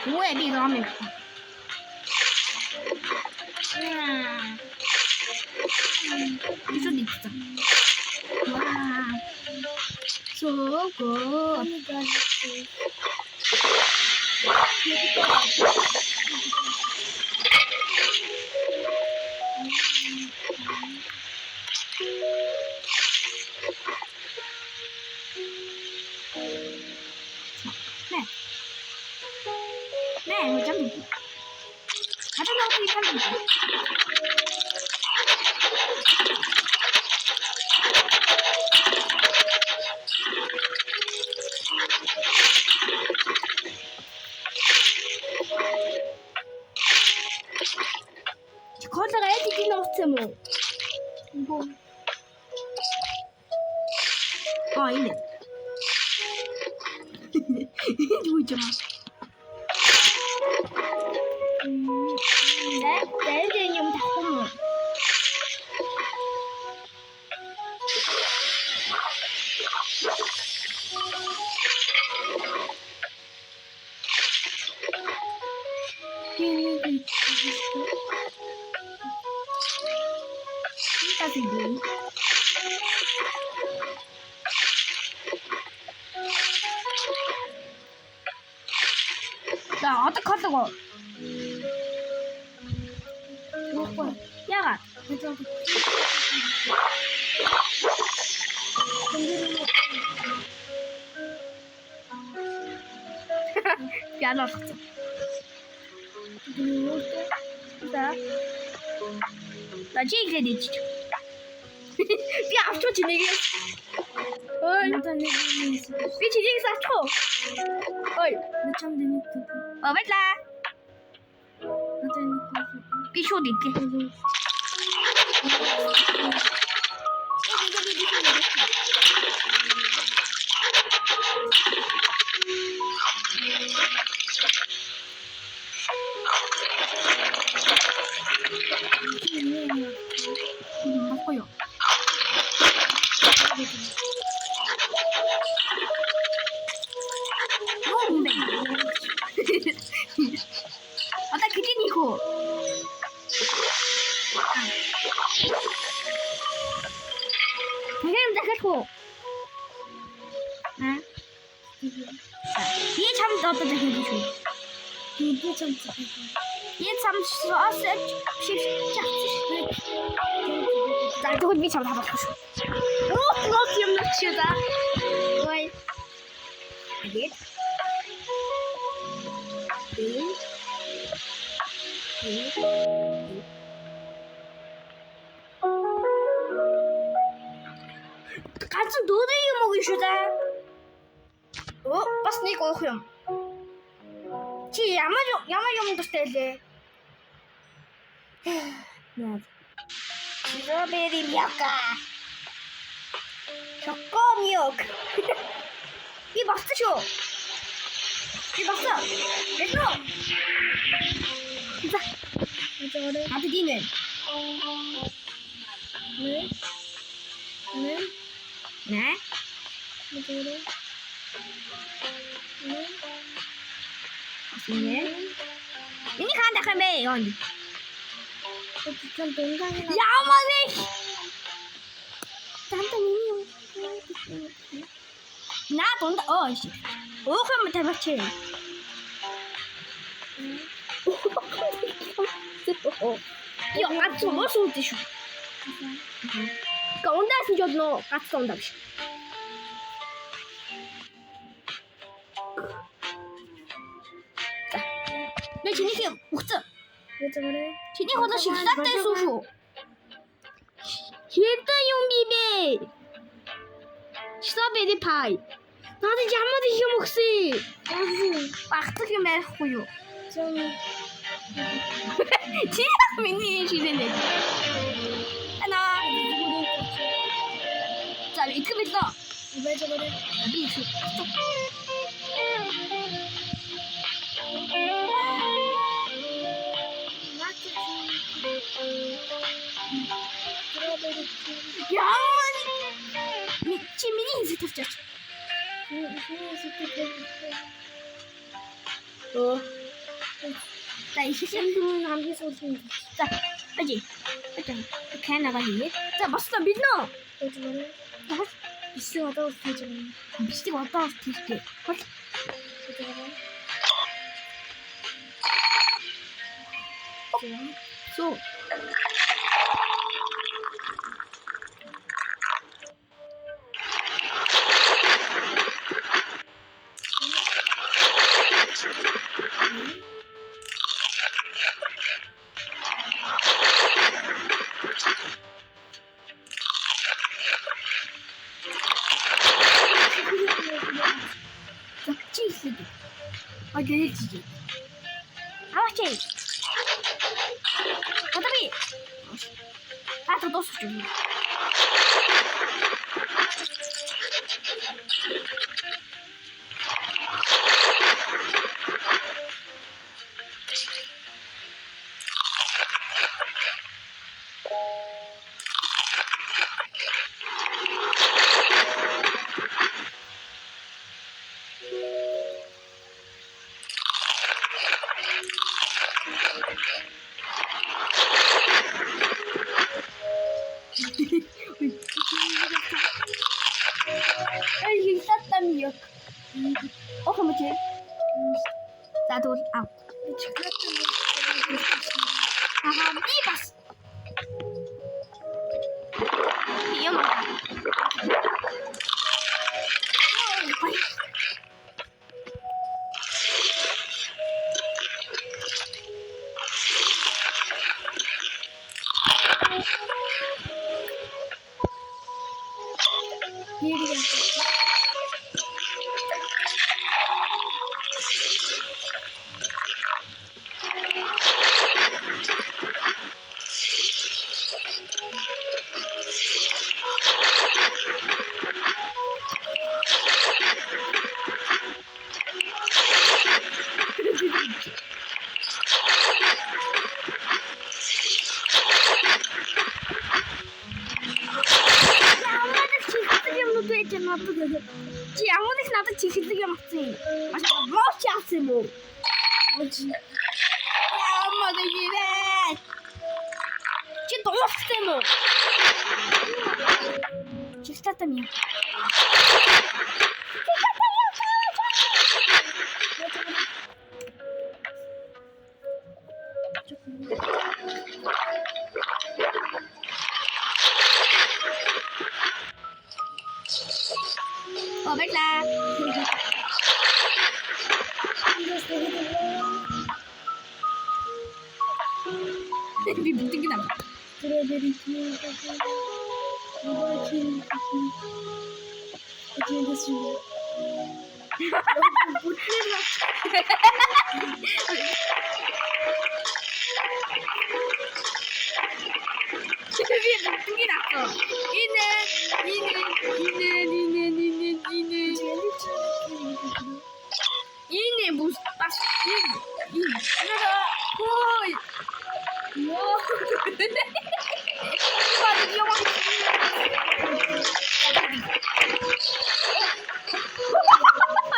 뭐야 니 라면. 이거 진짜. 와. So good. 네, 뭐 좀. 가장 나오고 있는 거. 거기다가 에디팅 넣었으면 이거 아 있네. 이거 있잖아. 내 에디팅 다 보면 따뜻해. 나 어떡하다고? 야가. 야나 진짜. 나 지금 이제 진짜. 야, 앞서 진행해. 어이. 왜 진행해서 쳐? 어이. bắt ra. Cái số đi kia. 바꿔요. 어따 그진이고. 배경자 갖고. 응? 얘 참 어떤 데 해주죠? 얘 참 써서 나 저거 미쳐 다 바꿔줘. 오, 그거 기억나 치우다. 왜? 이게? 같이 노래를 먹으시다. pas nih kok yang. Ci, yama yo stelle. 스트로베리 미역가. 초코 미역. 이 맛있어. 이 맛있어. 됐어. 자, 이제 나도 니는. 네? ini kan tak kan bayon. Ya mana? Tante ini. Nah, tante oh sih. Oh kamu tak baca. Ya, katsu musuh tisu. Kau unda sejodno katsu unda sih. 내 진이게 먹자. 왜 저래? 진이보다 식사 때 소소. 일단용 비베. 스트로베리 파이. 나도 이제 한마디 시켜 먹지. 어떻게 먹고요? 좀. 진짜 미니 시대네. 하나. 자, 이렇게 됐어. 왜 저래? 미치. 야만이 미치미니 인스타죠. За ихсэн дөрөв хамгийн сүүлийн. За ажи. Канага хийе. За бослоо биднэ. Бисиг одоо хийж байна. Бисиг одоо хийлээ. Хол. So. 어디지? 아와치. 어차피. 아, 더 넣었어 좀. 여기 있었다니 역. 뭐지? 나도 아하 비바스. 위험하다. Чи амуудыг надад чихэлэг юм авсан. Маш лооч яасан юм уу? Ямаа дэвээ. Чи дууссан юм уу? Чихтатам юм. Oh, baiklah. Dibutuhin kenapa? Strawberry tea, ini bus pas ini ada woi yo pada dia waktu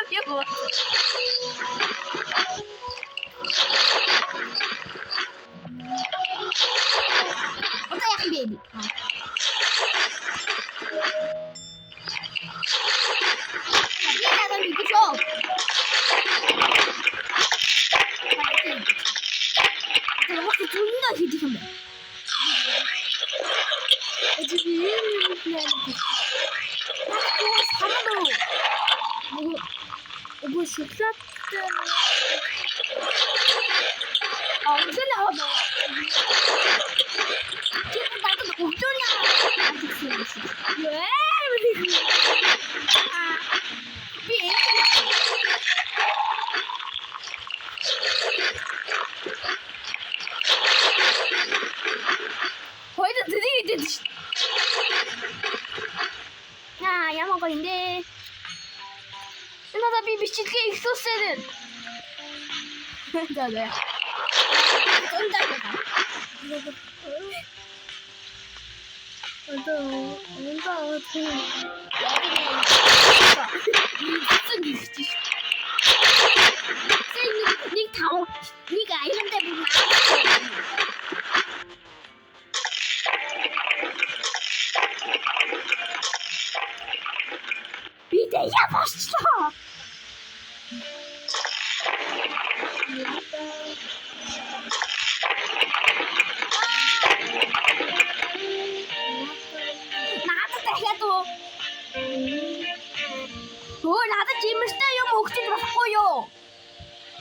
dia go oke ya baby dia akan begitu 존나 기특한데. 어차피 이렇게 사람도 뭐 식사 때문에 언제나 너 지금 나도 옥전이야. 왜? 아, 왜? 거기서 드디어 야 야먹어인데 나다 비비치게 있었어는 나도야 쫀다고가 뭔가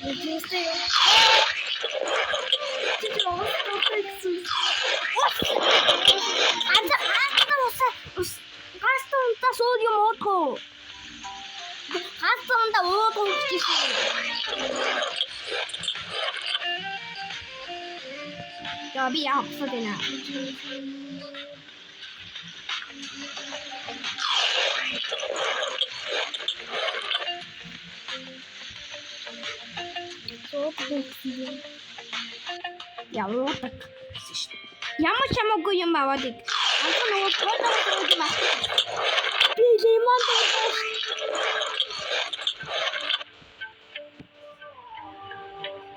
Өчигтэй. Чи оостой гэсэн. Гаастонда содиум оотгоо. Гаастонда оотгоо гэсэн. Я би яапсаа дэнэ. Яваад ямар чамаагүй юм аваад иг. Анх нөгөө продакт юм аа. Би лимон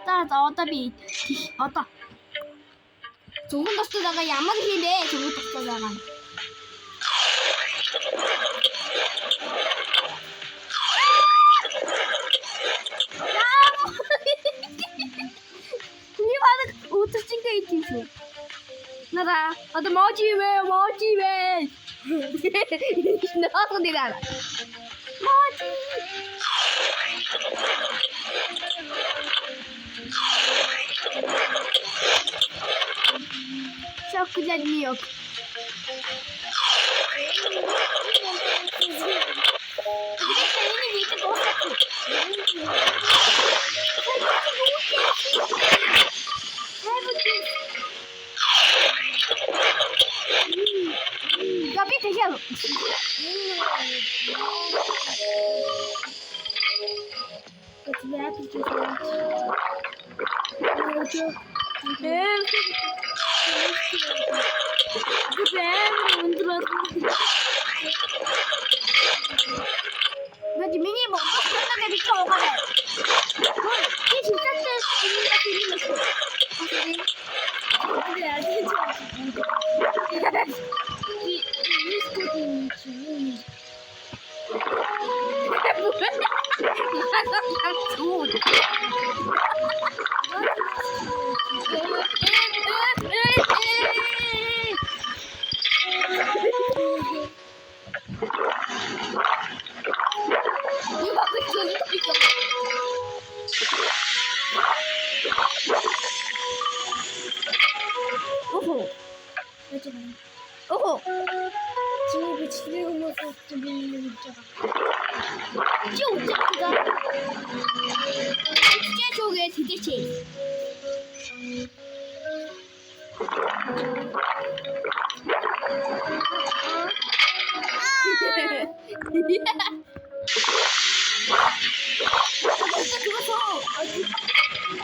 даа. За одоо би одоо зөвхөн тустай байгаа ямар хийлээ зөвхөн тустай байгаа. Nada, ada motive. Nada de nada. Çok güzel mi yok?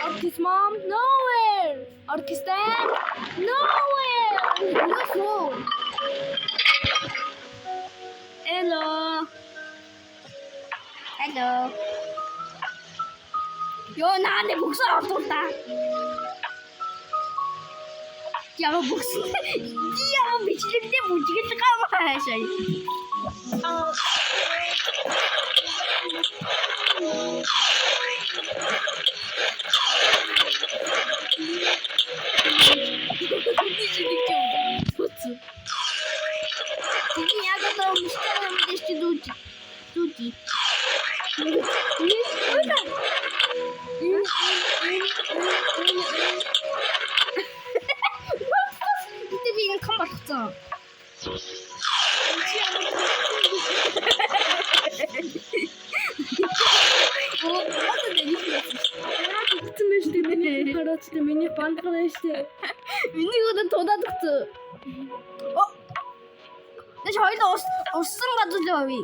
Orchis mom, nowhere. Orchis dad, nowhere. What's wrong? Hello. Hello. Yo, 나한테 목소리 없었다. 야, 너 목소리, 야, 미치겠는데 못지겠다 까마야지. Миний бандгаа штэ. Миний өдөр тудадагц. Тэш хоёул уссан газар л явъя.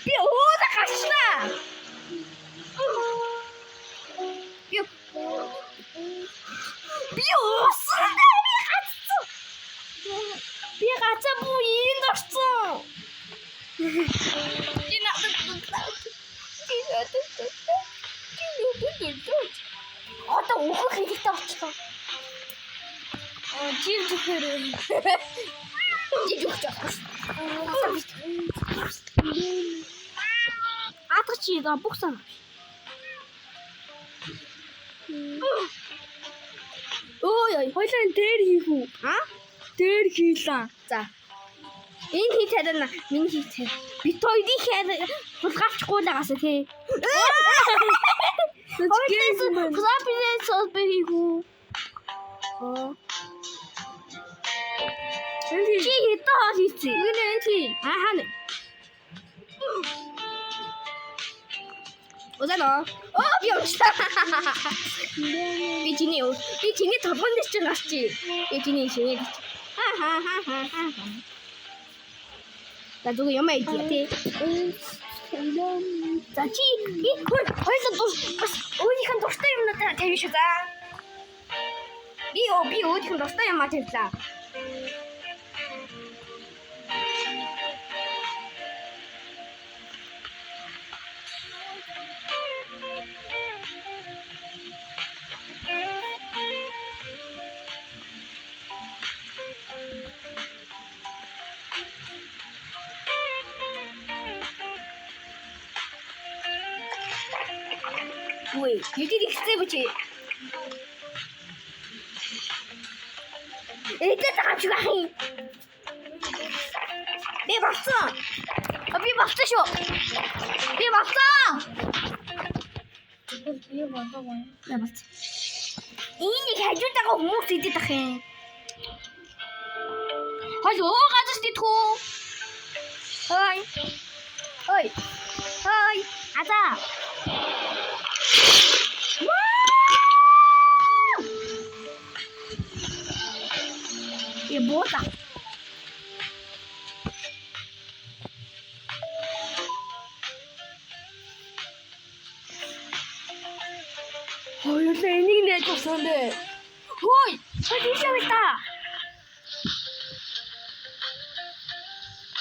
Би өөдө гашна. Би уссан. Би гацаа буу инд орсон. Одоо ухах хэрэгтэй болчихлоо. Жив зүхээр. Жив зүгч. Атгач яа бухсан. Ой, хоёлаа дээр хийх үү? Тэр хийлээ. За. Энэ хий царина миний хий цар. Бит хоёрын хулгайлчихгүй л байгаас тий. Хлоппинес солбихүү. Чи хитэ хийцээ. Энэ энти. Ахаа. Озано. Би уучлаа. Би чиний толгойн дээр чинь гарчи. Би чиний шинээр. За зүг юм аа тий. За чи би хоёул бас өөрийнх нь дуртай юмнуудаа тавьж шүү за. Би өөрийнх нь дуртай юм аа тавьлаа. Ой, юуди ихтэй бочи. Эдэ таачгаа хий. Би болсон шүү. Би болсон. Энийг хажуудаага хүмүүс идэх ах юм. Хойно газар дитхүү. Хой. Ата. Бота. Ой, энийг нээж авсан дээ. Хой, шавьта.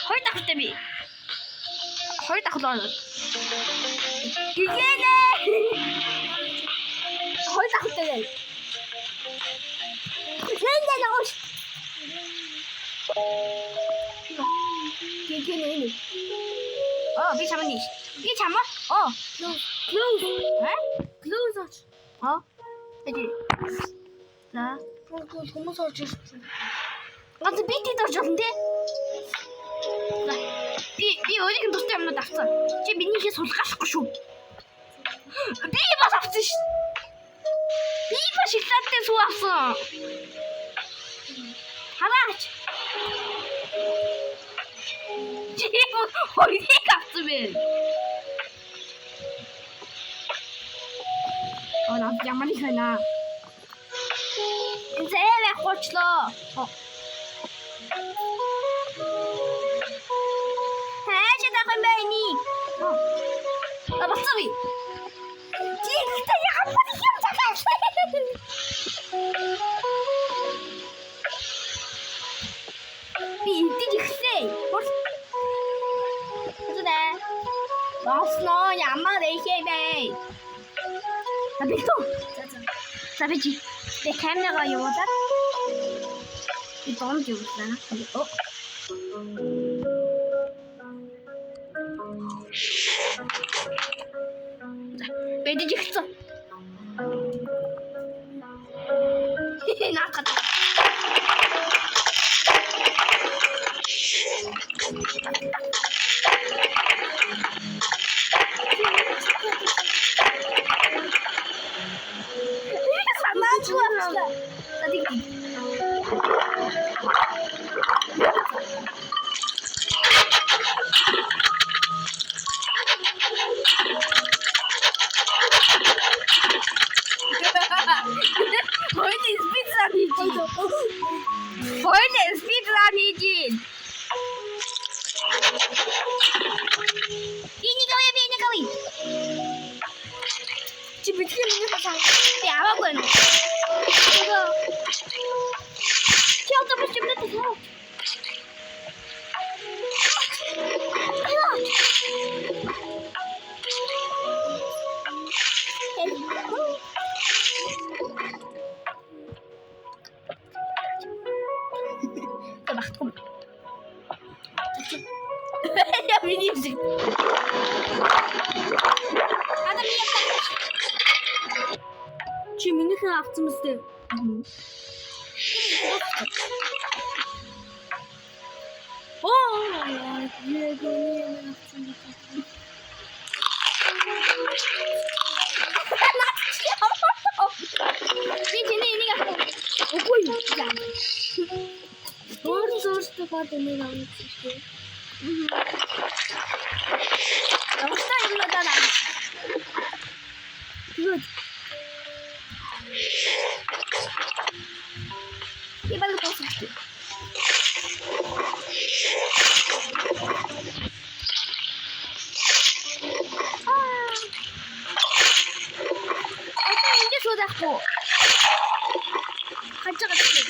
Хой тахтай би. Хой тахлаа. Гигэнэ. Хой тахтай. Нэнэ нөөш. Гигэнэ. Би чаманий. Би чамаа. Close. Эди. За. Хүмүүс орж ирсэн. Гад би тэд орж ирсэн тий. Би өөрийн дуртай юмнууд авсан. Чи миний хий сулгаахгүй шүү. Би бас авсан шүү. Би бас шоколадтай суу авсан. Хараач. Чи хоёрыг авсан бэ? 나 양말이 있나? 이제 왜 꽂혀? 해지 나가면이. 나 봤어비. 진짜 약간 보기 힘들다. 비 인기지 크세. 그래. 왔어. 양말 내시네. Sabi ko. Sabi G. The camera yoda. Don't do that. Oh. Where did you go? Not cut. Чи минийхэн авсан мэт. Би тэний энийг авах. Үгүй юу. Өөртөө бод энийг авах шүү. Явахтаа юм надад аа. Тэгвэл Ибал тосч. 이제 쏟았고 가져갔지.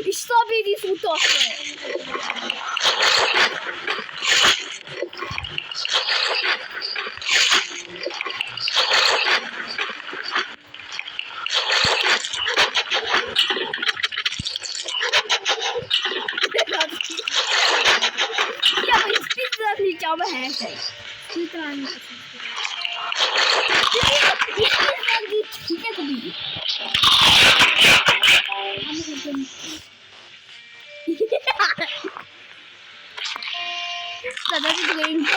이 서비디 소도 없어. Ja, aber ich bin das nicht, aber heftig. Twitter aan 진짜 고비. 나 나도 그거 인데.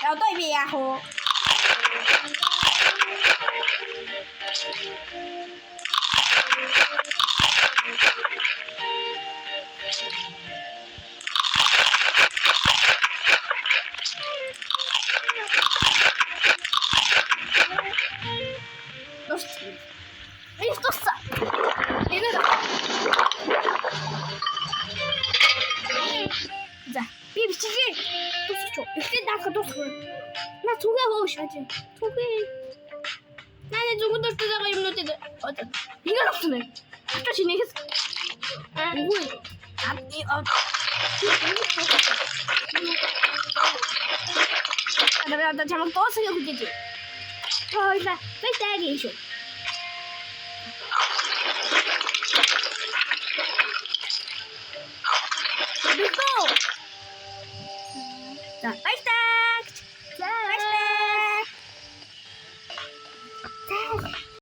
야, 또 이비야 호. Ej, to sa. Idę do. 자, 비비치기. 또 시초. 이제 나가 또 소. 나 두개 먹으셔야지. 두 개. 나는 조금 더 뜨다가 입는 때도 어때? 이건 없으네. 아까 진행했어. 아, 뭐야? 이 나 잘못 떠쓰려 그게지. 일단 빨리 해줘. 자, 빨리